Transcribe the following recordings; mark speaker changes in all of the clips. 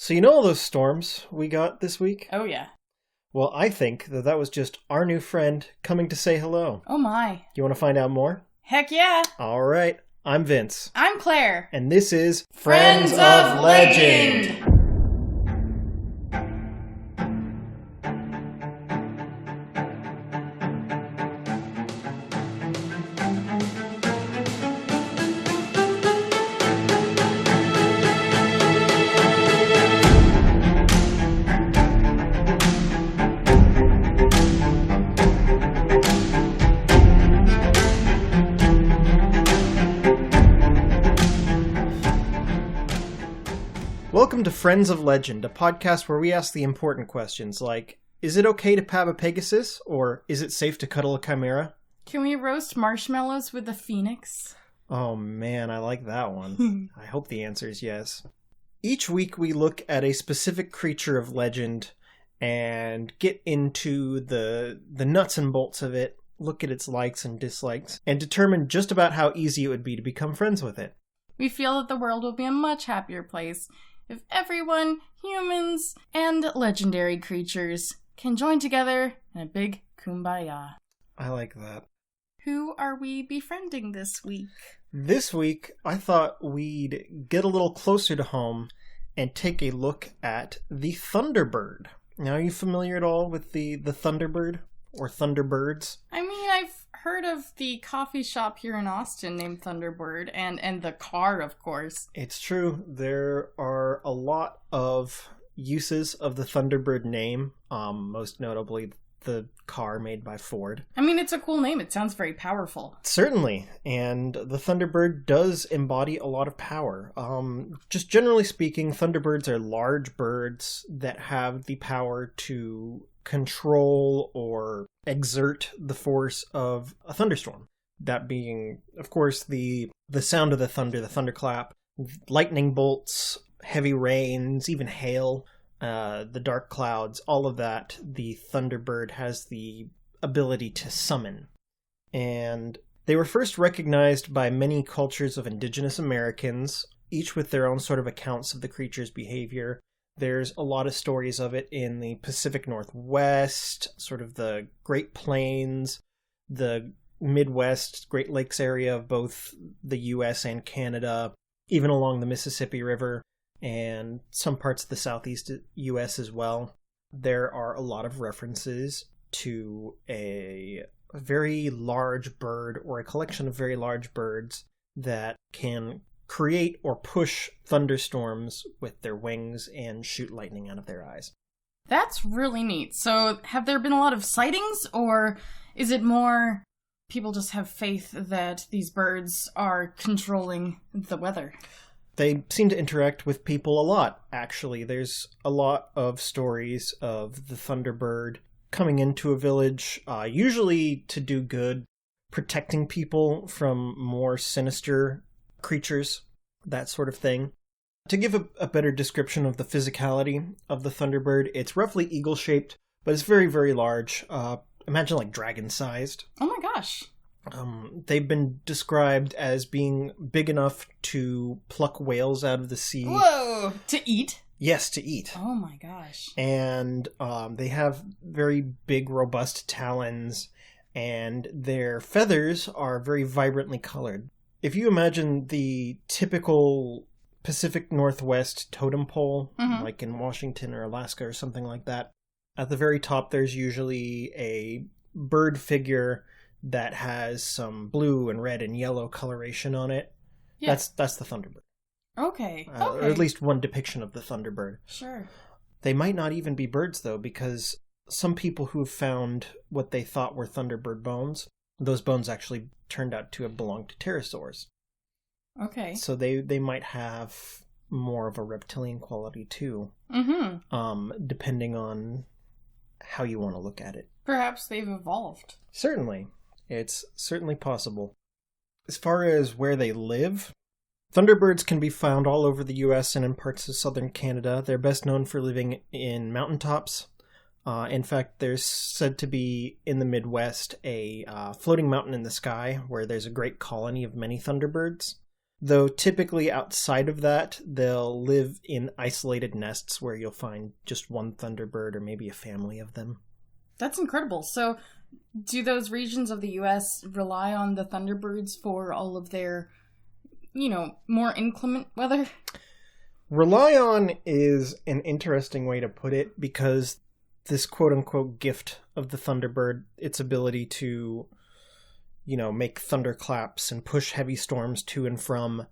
Speaker 1: So you know all those storms we got this week?
Speaker 2: Oh, yeah.
Speaker 1: Well, I think that was just our new friend coming to say hello.
Speaker 2: Oh, my.
Speaker 1: You want to find out more?
Speaker 2: Heck yeah.
Speaker 1: All right. I'm Vince.
Speaker 2: I'm Claire.
Speaker 1: And this is
Speaker 2: Friends of Legend.
Speaker 1: Welcome to Friends of Legend, a podcast where we ask the important questions like, is it okay to pat a Pegasus, or is it safe to cuddle a Chimera?
Speaker 2: Can we roast marshmallows with a phoenix?
Speaker 1: Oh man, I like that one. I hope the answer is yes. Each week we look at a specific creature of legend and get into the nuts and bolts of it, look at its likes and dislikes, and determine just about how easy it would be to become friends with it.
Speaker 2: We feel that the world will be a much happier place if everyone, humans, and legendary creatures can join together in a big kumbaya.
Speaker 1: I like that.
Speaker 2: Who are we befriending this week?
Speaker 1: This week, I thought we'd get a little closer to home and take a look at the Thunderbird. Now, are you familiar at all with the Thunderbird or Thunderbirds?
Speaker 2: I mean, I've heard of the coffee shop here in Austin named Thunderbird, and the car, of course.
Speaker 1: It's true. There are a lot of uses of the Thunderbird name, most notably the car made by Ford.
Speaker 2: I mean, it's a cool name. It sounds very powerful.
Speaker 1: Certainly, and the Thunderbird does embody a lot of power. Just generally speaking, Thunderbirds are large birds that have the power to control or exert the force of a thunderstorm. That being, of course, the sound of the thunder, the thunderclap, lightning bolts, heavy rains, even hail, the dark clouds, all of that, the Thunderbird has the ability to summon. And they were first recognized by many cultures of indigenous Americans, each with their own sort of accounts of the creature's behavior. There's a lot of stories of it in the Pacific Northwest, sort of the Great Plains, the Midwest, Great Lakes area of both the US and Canada, even along the Mississippi River, and some parts of the southeast US as well. There are a lot of references to a very large bird or a collection of very large birds that can create or push thunderstorms with their wings and shoot lightning out of their eyes.
Speaker 2: That's really neat. So have there been a lot of sightings, or is it more people just have faith that these birds are controlling the weather?
Speaker 1: They seem to interact with people a lot, actually. There's a lot of stories of the Thunderbird coming into a village, usually to do good, protecting people from more sinister creatures, that sort of thing. To give a better description of the physicality of the Thunderbird, it's roughly eagle-shaped, but it's very, very large. Imagine like dragon-sized.
Speaker 2: Oh my gosh.
Speaker 1: They've been described as being big enough to pluck whales out of the sea.
Speaker 2: Whoa! To eat?
Speaker 1: Yes, to eat.
Speaker 2: Oh my gosh.
Speaker 1: And they have very big, robust talons, and their feathers are very vibrantly colored. If you imagine the typical Pacific Northwest totem pole, like in Washington or Alaska or something like that, at the very top there's usually a bird figure that has some blue and red and yellow coloration on it. Yeah. That's the Thunderbird.
Speaker 2: Okay.
Speaker 1: Or at least one depiction of the Thunderbird.
Speaker 2: Sure.
Speaker 1: They might not even be birds, though, because some people who've found what they thought were Thunderbird bones, those bones actually turned out to have belonged to pterosaurs.
Speaker 2: Okay.
Speaker 1: So they might have more of a reptilian quality, too. Depending on how you want to look at it.
Speaker 2: Perhaps they've evolved.
Speaker 1: Certainly. It's certainly possible. As far as where they live, Thunderbirds can be found all over the US and in parts of southern Canada. They're best known for living in mountaintops. In fact, there's said to be in the Midwest a floating mountain in the sky where there's a great colony of many Thunderbirds. Though typically outside of that, they'll live in isolated nests where you'll find just one Thunderbird or maybe a family of them.
Speaker 2: That's incredible. So, do those regions of the U.S. rely on the Thunderbirds for all of their, more inclement weather?
Speaker 1: Rely on is an interesting way to put it, because this quote-unquote gift of the Thunderbird, its ability to, make thunderclaps and push heavy storms to and from,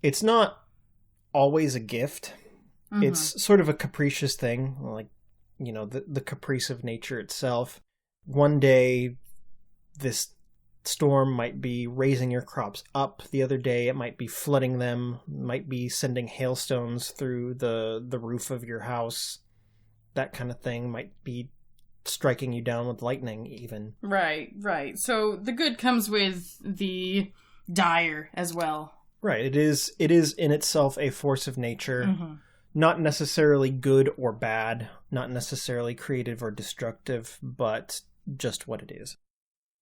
Speaker 1: it's not always a gift. Mm-hmm. It's sort of a capricious thing, like, the caprice of nature itself. One day, this storm might be raising your crops up. The other day, it might be flooding them, might be sending hailstones through the roof of your house. That kind of thing might be striking you down with lightning, even.
Speaker 2: Right. So the good comes with the dire as well.
Speaker 1: Right. It is in itself a force of nature. Mm-hmm. Not necessarily good or bad, not necessarily creative or destructive, but just what it is.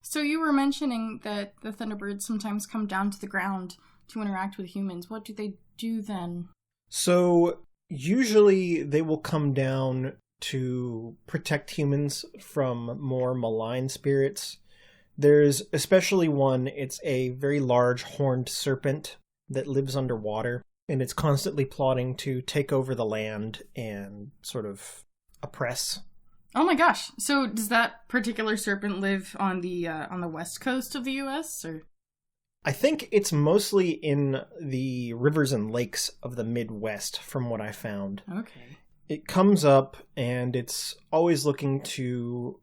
Speaker 2: So you were mentioning that the Thunderbirds sometimes come down to the ground to interact with humans. What do they do then?
Speaker 1: So usually they will come down to protect humans from more malign spirits. There's especially one, it's a very large horned serpent that lives underwater, and it's constantly plotting to take over the land and sort of oppress.
Speaker 2: Oh my gosh. So does that particular serpent live on the west coast of the US, or?
Speaker 1: I think it's mostly in the rivers and lakes of the Midwest, from what I found.
Speaker 2: Okay.
Speaker 1: It comes up and it's always looking to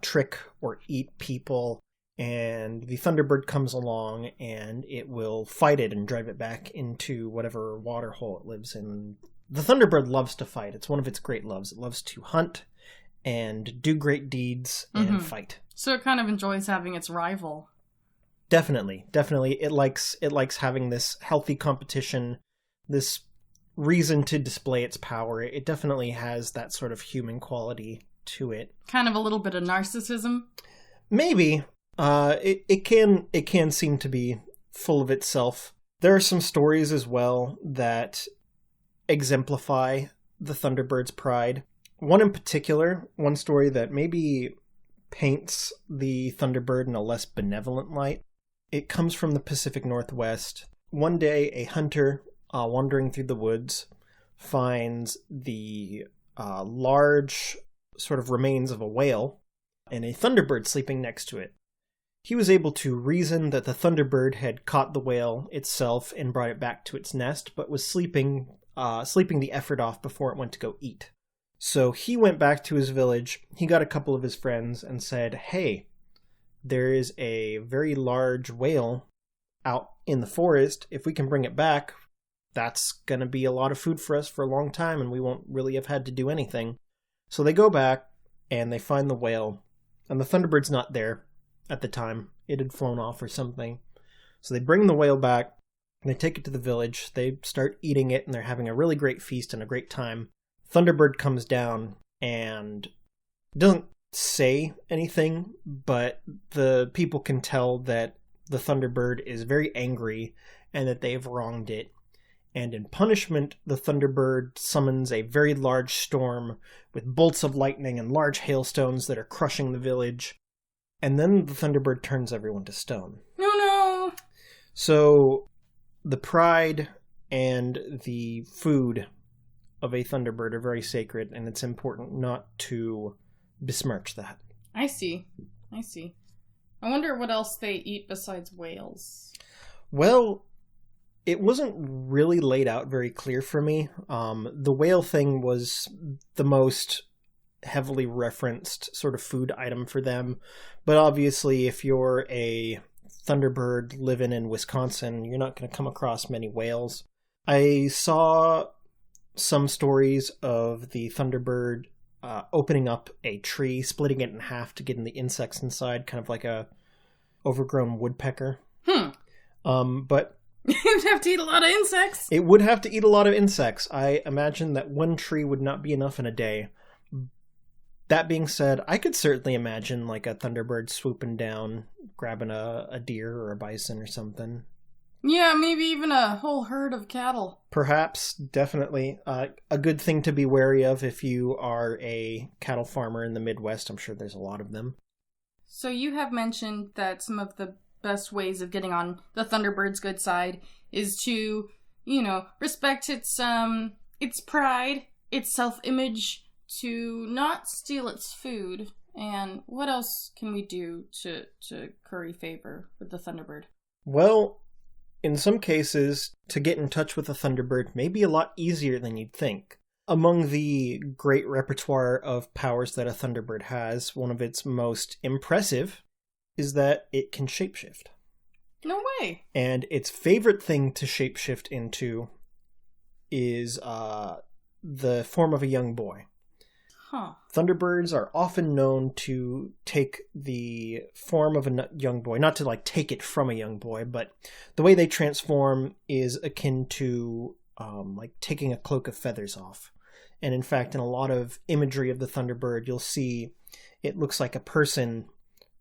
Speaker 1: trick or eat people, and the Thunderbird comes along and it will fight it and drive it back into whatever water hole it lives in. The Thunderbird loves to fight. It's one of its great loves. It loves to hunt and do great deeds and fight.
Speaker 2: So it kind of enjoys having its rival.
Speaker 1: Definitely. It likes having this healthy competition, this reason to display its power. It definitely has that sort of human quality to it.
Speaker 2: Kind of a little bit of narcissism?
Speaker 1: Maybe. It can seem to be full of itself. There are some stories as well that exemplify the Thunderbird's pride. One in particular, one story that maybe paints the Thunderbird in a less benevolent light. It comes from the Pacific Northwest. One day, a hunter wandering through the woods finds the large sort of remains of a whale and a Thunderbird sleeping next to it. He was able to reason that the Thunderbird had caught the whale itself and brought it back to its nest, but was sleeping the effort off before it went to go eat. So he went back to his village, he got a couple of his friends and said, "Hey, there is a very large whale out in the forest. If we can bring it back, that's going to be a lot of food for us for a long time, and we won't really have had to do anything." So they go back, and they find the whale, and the Thunderbird's not there at the time. It had flown off or something. So they bring the whale back, and they take it to the village. They start eating it, and they're having a really great feast and a great time. Thunderbird comes down and doesn't say anything, but the people can tell that the Thunderbird is very angry and that they've wronged it. And in punishment, the Thunderbird summons a very large storm with bolts of lightning and large hailstones that are crushing the village. And then the Thunderbird turns everyone to stone.
Speaker 2: No!
Speaker 1: So the pride and the food of a Thunderbird are very sacred, and it's important not to besmirch that.
Speaker 2: I see. I wonder what else they eat besides whales.
Speaker 1: Well, it wasn't really laid out very clear for me. The whale thing was the most heavily referenced sort of food item for them. But obviously, if you're a Thunderbird living in Wisconsin, you're not going to come across many whales. I saw some stories of the Thunderbird opening up a tree, splitting it in half to get in the insects inside, kind of like a overgrown woodpecker. But
Speaker 2: it would have to eat a lot of insects.
Speaker 1: It would have to eat a lot of insects. I imagine that one tree would not be enough in a day. That being said, I could certainly imagine like a Thunderbird swooping down, grabbing a deer or a bison or something.
Speaker 2: Yeah, maybe even a whole herd of cattle.
Speaker 1: Perhaps, definitely. A good thing to be wary of if you are a cattle farmer in the Midwest. I'm sure there's a lot of them.
Speaker 2: So you have mentioned that some of the best ways of getting on the Thunderbird's good side is to, respect its pride, its self-image, to not steal its food. And what else can we do to curry favor with the Thunderbird?
Speaker 1: Well, in some cases, to get in touch with a Thunderbird may be a lot easier than you'd think. Among the great repertoire of powers that a Thunderbird has, one of its most impressive is that it can shapeshift.
Speaker 2: No way!
Speaker 1: And its favorite thing to shapeshift into is the form of a young boy.
Speaker 2: Huh.
Speaker 1: Thunderbirds are often known to take the form of a young boy, not to take it from a young boy, but the way they transform is akin to taking a cloak of feathers off. And in fact, in a lot of imagery of the Thunderbird, you'll see it looks like a person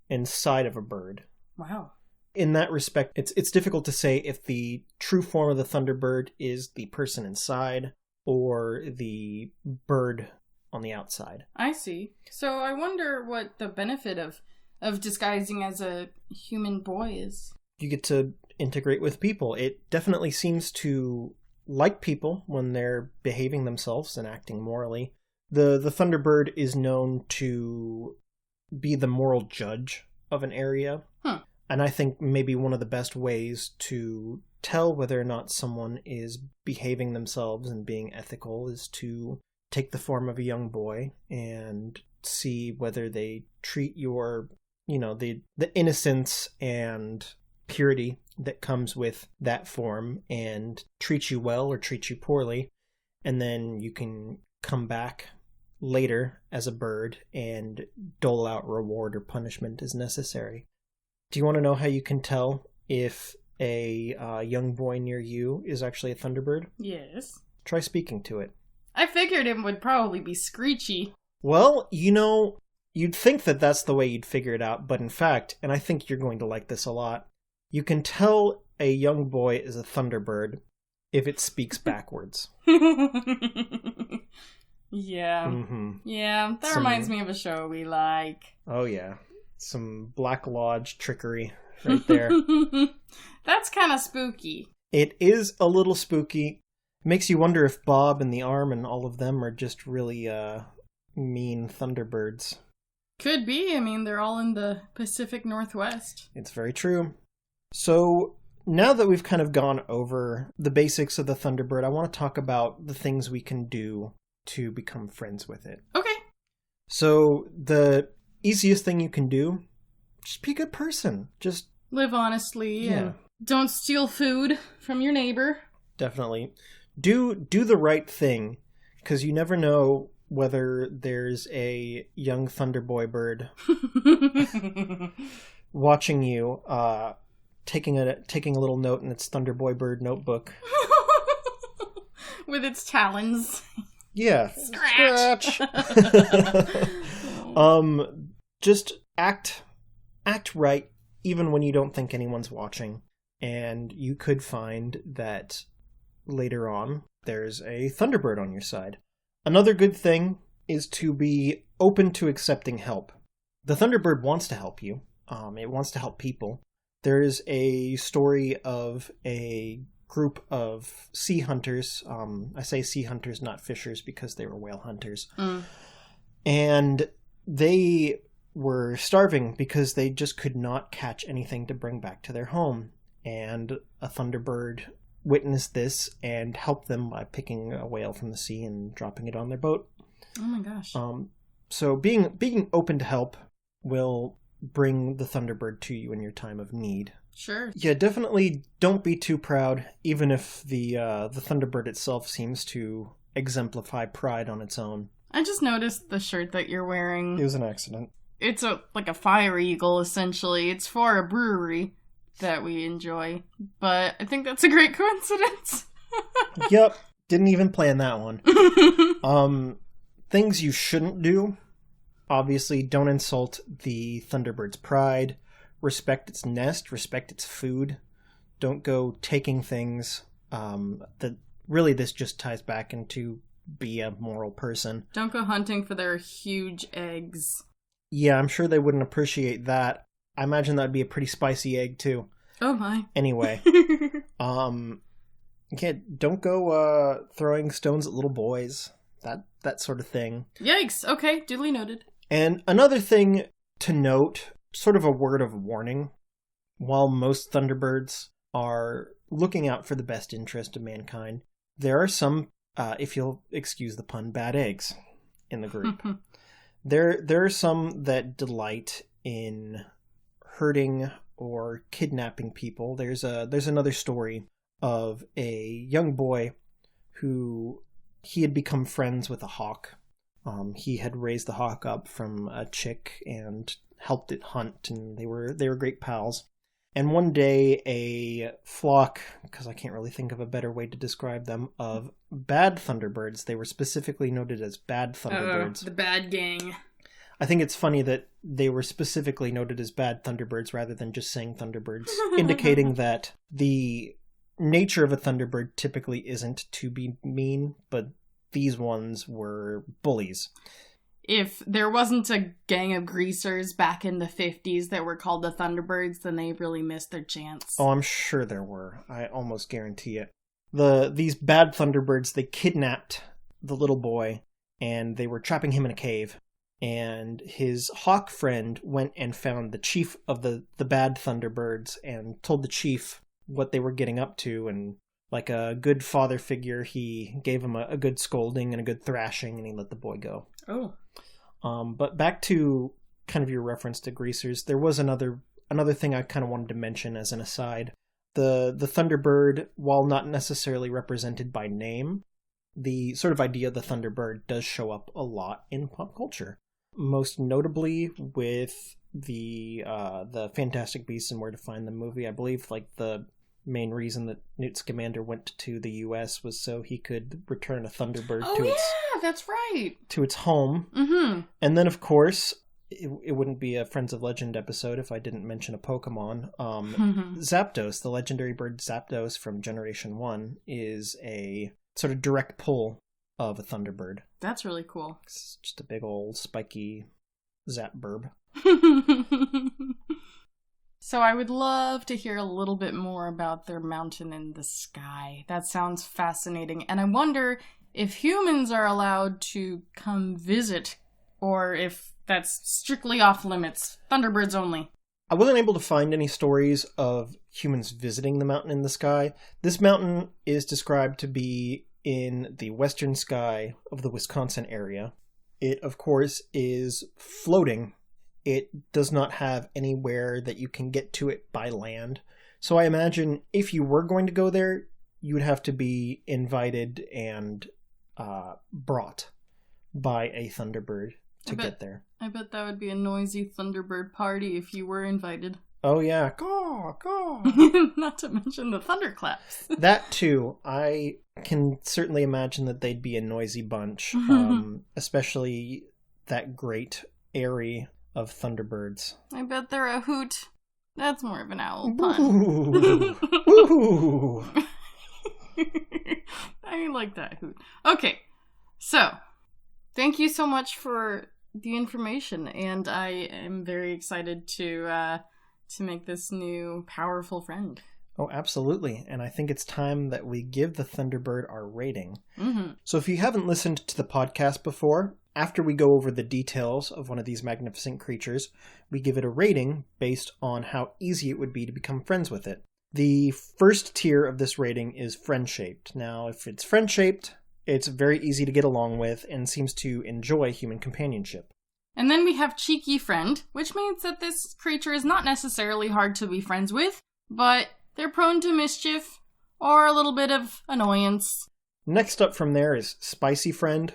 Speaker 1: inside of a bird.
Speaker 2: Wow.
Speaker 1: In that respect, it's difficult to say if the true form of the Thunderbird is the person inside or the bird on the outside.
Speaker 2: I see. So I wonder what the benefit of disguising as a human boy is.
Speaker 1: You get to integrate with people. It definitely seems to like people when they're behaving themselves and acting morally. The Thunderbird is known to be the moral judge of an area. And I think maybe one of the best ways to tell whether or not someone is behaving themselves and being ethical is to take the form of a young boy and see whether they treat your, the innocence and purity that comes with that form and treat you well or treat you poorly. And then you can come back later as a bird and dole out reward or punishment as necessary. Do you want to know how you can tell if a young boy near you is actually a Thunderbird?
Speaker 2: Yes.
Speaker 1: Try speaking to it.
Speaker 2: I figured it would probably be screechy.
Speaker 1: Well, you'd think that that's the way you'd figure it out, but in fact, and I think you're going to like this a lot, you can tell a young boy is a Thunderbird if it speaks backwards.
Speaker 2: Yeah.
Speaker 1: Mm-hmm.
Speaker 2: Yeah, that reminds me of a show we like.
Speaker 1: Oh, yeah. Some Black Lodge trickery right there.
Speaker 2: That's kind of spooky.
Speaker 1: It is a little spooky. Makes you wonder if Bob and the Arm and all of them are just really mean Thunderbirds.
Speaker 2: Could be. I mean, they're all in the Pacific Northwest.
Speaker 1: It's very true. So, now that we've kind of gone over the basics of the Thunderbird, I want to talk about the things we can do to become friends with it.
Speaker 2: Okay.
Speaker 1: So, the easiest thing you can do, just be a good person. Just
Speaker 2: live honestly and don't steal food from your neighbor.
Speaker 1: Definitely. Do the right thing, because you never know whether there's a young Thunderboy bird watching you, taking a little note in its Thunderboy bird notebook.
Speaker 2: With its talons.
Speaker 1: Yeah.
Speaker 2: Scratch!
Speaker 1: Just act right, even when you don't think anyone's watching. And you could find that later on, there's a Thunderbird on your side. Another good thing is to be open to accepting help. The Thunderbird wants to help you. It wants to help people. There's a story of a group of sea hunters. I say sea hunters, not fishers, because they were whale hunters. And they were starving because they just could not catch anything to bring back to their home. And a Thunderbird witnessed this and helped them by picking a whale from the sea and dropping it on their boat.
Speaker 2: Oh my gosh.
Speaker 1: So being open to help will bring the Thunderbird to you in your time of need.
Speaker 2: Sure.
Speaker 1: Yeah, definitely don't be too proud, even if the Thunderbird itself seems to exemplify pride on its own.
Speaker 2: I just noticed the shirt that you're wearing.
Speaker 1: It was an accident.
Speaker 2: It's like a fire eagle, essentially. It's for a brewery that we enjoy, but I think that's a great coincidence.
Speaker 1: Yep, didn't even plan that one. Things you shouldn't do. Obviously, don't insult the Thunderbird's pride. Respect its nest, respect its food. Don't go taking things. That really, this just ties back into be a moral person.
Speaker 2: Don't go hunting for their huge eggs.
Speaker 1: Yeah, I'm sure they wouldn't appreciate that. I imagine that'd be a pretty spicy egg, too.
Speaker 2: Oh my.
Speaker 1: Anyway. Yeah, don't go throwing stones at little boys. That sort of thing.
Speaker 2: Yikes. Okay, duly noted.
Speaker 1: And another thing to note, sort of a word of warning, while most Thunderbirds are looking out for the best interest of mankind, there are some, if you'll excuse the pun, bad eggs in the group. There are some that delight in hurting or kidnapping people. There's another story of a young boy who he had become friends with a hawk. He had raised the hawk up from a chick and helped it hunt, and they were great pals. And one day a flock, because I can't really think of a better way to describe them, of bad Thunderbirds, they were specifically noted as bad Thunderbirds.
Speaker 2: The bad gang.
Speaker 1: I think it's funny that they were specifically noted as bad Thunderbirds rather than just saying Thunderbirds, indicating that the nature of a Thunderbird typically isn't to be mean, but these ones were bullies.
Speaker 2: If there wasn't a gang of greasers back in the 50s that were called the Thunderbirds, then they really missed their chance.
Speaker 1: Oh, I'm sure there were. I almost guarantee it. These bad Thunderbirds, they kidnapped the little boy, and they were trapping him in a cave. And his hawk friend went and found the chief of the bad Thunderbirds and told the chief what they were getting up to, and like a good father figure, he gave him a good scolding and a good thrashing, and he let the boy go.
Speaker 2: Oh.
Speaker 1: But back to kind of your reference to greasers, there was another thing I kind of wanted to mention as an aside. The Thunderbird, while not necessarily represented by name, the sort of idea of the Thunderbird does show up a lot in pop culture. Most notably with the Fantastic Beasts and Where to Find Them movie. I believe like the main reason that Newt Scamander went to the US was so he could return a Thunderbird
Speaker 2: that's right.
Speaker 1: to its home.
Speaker 2: Mm-hmm.
Speaker 1: And then, of course, it wouldn't be a Friends of Legend episode if I didn't mention a Pokemon. Zapdos, the legendary bird Zapdos from Generation 1, is a sort of direct pull of a Thunderbird.
Speaker 2: That's really cool.
Speaker 1: It's just a big old spiky Zapburb.
Speaker 2: So I would love to hear a little bit more about their mountain in the sky. That sounds fascinating. And I wonder if humans are allowed to come visit, or if that's strictly off limits. Thunderbirds only.
Speaker 1: I wasn't able to find any stories of humans visiting the mountain in the sky. This mountain is described to be in the western sky of the Wisconsin area. It, of course, is floating. It does not have anywhere that you can get to it by land. So I imagine if you were going to go there, you would have to be invited and brought by a Thunderbird to get there.
Speaker 2: I bet that would be a noisy Thunderbird party if you were invited.
Speaker 1: Oh yeah, caw, caw.
Speaker 2: Not to mention the thunderclaps.
Speaker 1: That too. I can certainly imagine that they'd be a noisy bunch, especially that great airy of Thunderbirds.
Speaker 2: I bet they're a hoot. That's more of an owl pun.
Speaker 1: Ooh.
Speaker 2: I like that hoot. Okay, so thank you so much for the information, and I am very excited to make this new powerful friend.
Speaker 1: Oh, absolutely. And I think it's time that we give the Thunderbird our rating.
Speaker 2: Mm-hmm.
Speaker 1: So if you haven't listened to the podcast before, after we go over the details of one of these magnificent creatures, we give it a rating based on how easy it would be to become friends with it. The first tier of this rating is friend-shaped. Now, if it's friend-shaped, it's very easy to get along with and seems to enjoy human companionship.
Speaker 2: And then we have cheeky friend, which means that this creature is not necessarily hard to be friends with, but they're prone to mischief or a little bit of annoyance.
Speaker 1: Next up from there is spicy friend.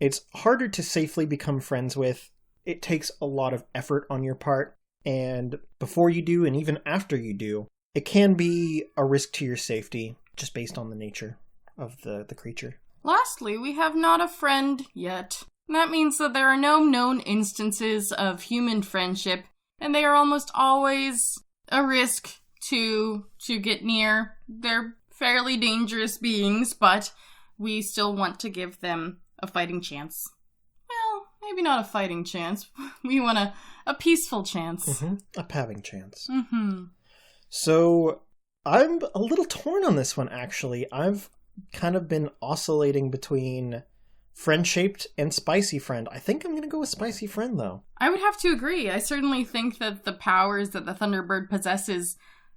Speaker 1: It's harder to safely become friends with. It takes a lot of effort on your part, and before you do and even after you do, it can be a risk to your safety just based on the nature of the creature.
Speaker 2: Lastly, we have not a friend yet. That means that there are no known instances of human friendship, and they are almost always a risk to get near. They're fairly dangerous beings, but we still want to give them a fighting chance. Well, maybe not a fighting chance. We want a peaceful chance.
Speaker 1: Mm-hmm. A paving chance.
Speaker 2: Mm-hmm.
Speaker 1: So I'm a little torn on this one, actually. I've kind of been oscillating between friend-shaped and spicy friend. I think I'm going to go with spicy friend, though.
Speaker 2: I would have to agree. I certainly think that the powers that the Thunderbird possesses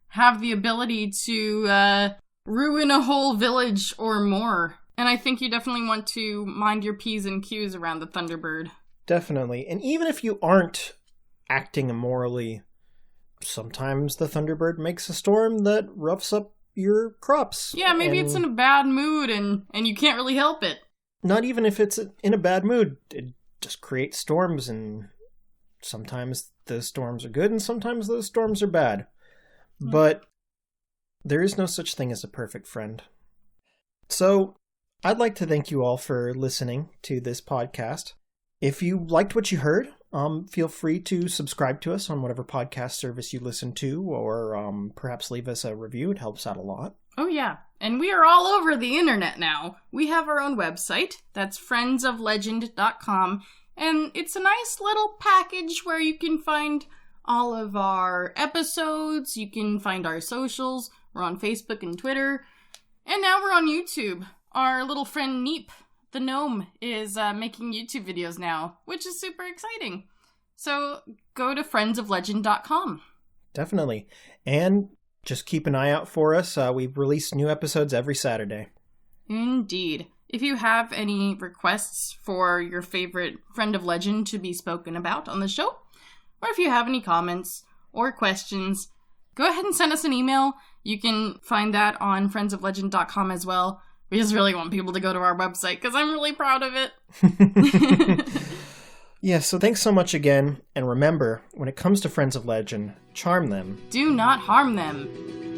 Speaker 2: have the ability to ruin a whole village or more. And I think you definitely want to mind your P's and Q's around the Thunderbird.
Speaker 1: Definitely. And even if you aren't acting immorally, sometimes the Thunderbird makes a storm that roughs up your crops.
Speaker 2: Yeah, maybe it's in a bad mood and you can't really help it.
Speaker 1: Not even if it's in a bad mood. It just creates storms, and sometimes those storms are good and sometimes those storms are bad. But there is no such thing as a perfect friend. So I'd like to thank you all for listening to this podcast. If you liked what you heard, feel free to subscribe to us on whatever podcast service you listen to, or perhaps leave us a review. It helps out a lot.
Speaker 2: Oh, yeah. And we are all over the internet now. We have our own website. That's friendsoflegend.com. And it's a nice little package where you can find all of our episodes. You can find our socials. We're on Facebook and Twitter. And now we're on YouTube. Our little friend Neep, the gnome, is making YouTube videos now, which is super exciting. So go to friendsoflegend.com.
Speaker 1: Definitely. And just keep an eye out for us. We release new episodes every Saturday.
Speaker 2: Indeed. If you have any requests for your favorite Friend of Legend to be spoken about on the show, or if you have any comments or questions, go ahead and send us an email. You can find that on friendsoflegend.com as well. We just really want people to go to our website because I'm really proud of it.
Speaker 1: Yeah, so thanks so much again. And remember, when it comes to Friends of Legend, charm them.
Speaker 2: Do not harm them.